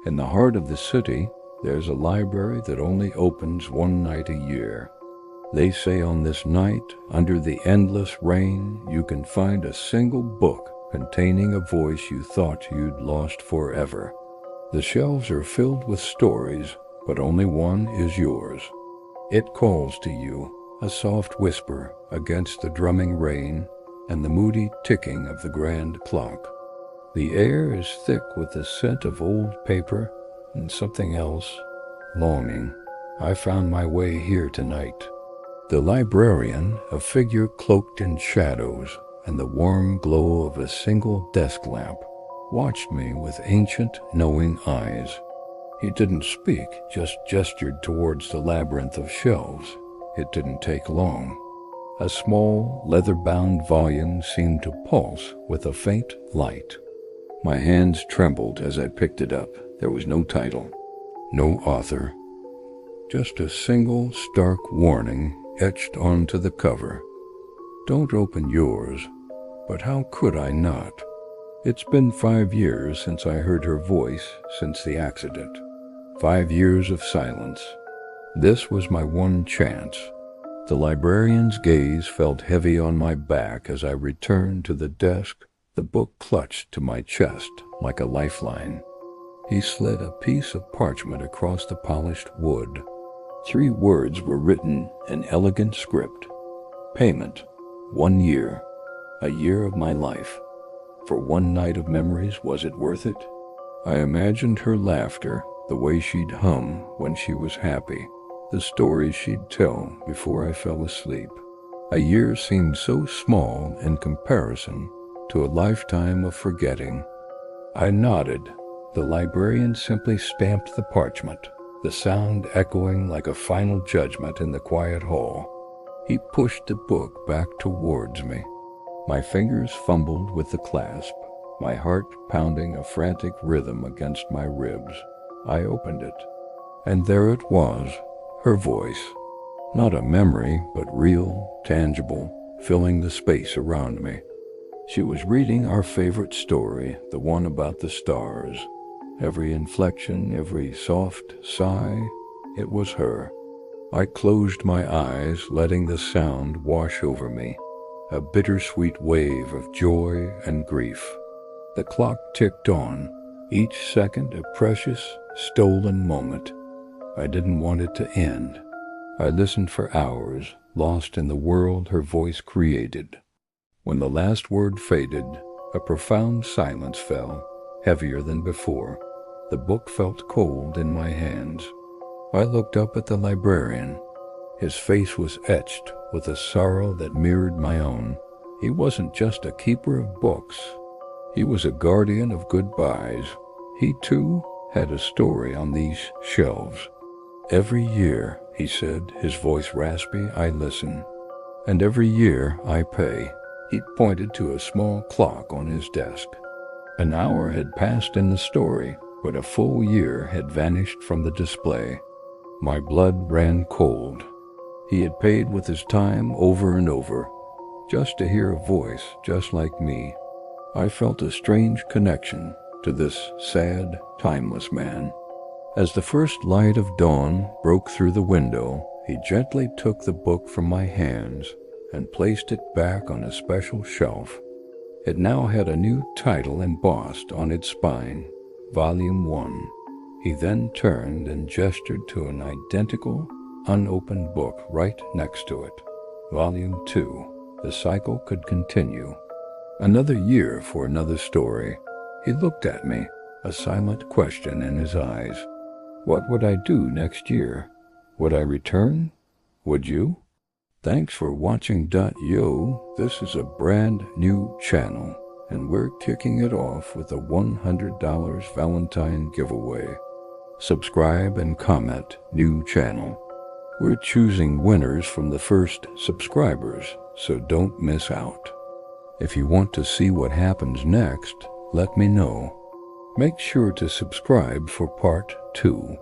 In the heart of the city, there's a library that only opens one night a year. They say on this night, under the endless rain, you can find a single book containing a voice you thought you'd lost forever. The shelves are filled with stories, but only one is yours. It calls to you, a soft whisper against the drumming rain and the moody ticking of the grand clock. The air is thick with the scent of old paper and something else, longing. I found my way here tonight. The librarian, a figure cloaked in shadows and the warm glow of a single desk lamp, watched me with ancient, knowing eyes. He didn't speak, just gestured towards the labyrinth of shelves. It didn't take long. A small, leather-bound volume seemed to pulse with a faint light. My hands trembled as I picked it up. There was no title, no author, just a single stark warning etched onto the cover. Don't open yours. But how could I not? It's been 5 years since I heard her voice since the accident. 5 years of silence. This was my one chance. The librarian's gaze felt heavy on my back as I returned to the desk, the book clutched to my chest like a lifeline. He slid a piece of parchment across the polished wood. 3 words were written in elegant script. Payment, 1 year, a year of my life. For one night of memories, was it worth it? I imagined her laughter, the way she'd hum when she was happy, the stories she'd tell before I fell asleep. A year seemed so small in comparison to a lifetime of forgetting. I nodded. The librarian simply stamped the parchment, the sound echoing like a final judgment in the quiet hall. He pushed the book back towards me. My fingers fumbled with the clasp, my heart pounding a frantic rhythm against my ribs. I opened it, and there it was, her voice. Not a memory, but real, tangible, filling the space around me. She was reading our favorite story, the one about the stars. Every inflection, every soft sigh, it was her. I closed my eyes, letting the sound wash over me, a bittersweet wave of joy and grief. The clock ticked on, each second a precious, stolen moment. I didn't want it to end. I listened for hours, lost in the world her voice created. When the last word faded, a profound silence fell, heavier than before. The book felt cold in my hands. I looked up at the librarian. His face was etched with a sorrow that mirrored my own. He wasn't just a keeper of books. He was a guardian of goodbyes. He, too, had a story on these shelves. Every year, he said, his voice raspy, I listen. And every year I pay. He pointed to a small clock on his desk. An hour had passed in the story, but a full year had vanished from the display. My blood ran cold. He had paid with his time over and over, just to hear a voice just like me. I felt a strange connection to this sad, timeless man. As the first light of dawn broke through the window, he gently took the book from my hands and placed it back on a special shelf. It now had a new title embossed on its spine, Volume 1. He then turned and gestured to an identical, unopened book right next to it, Volume 2. The cycle could continue. Another year for another story. He looked at me, a silent question in his eyes. What would I do next year? Would I return? Would you? Thanks for watching .yo. This is a brand new channel, and we're kicking it off with a $100 Valentine giveaway. Subscribe and comment, new channel. We're choosing winners from the first subscribers, so don't miss out. If you want to see what happens next, let me know. Make sure to subscribe for part 2.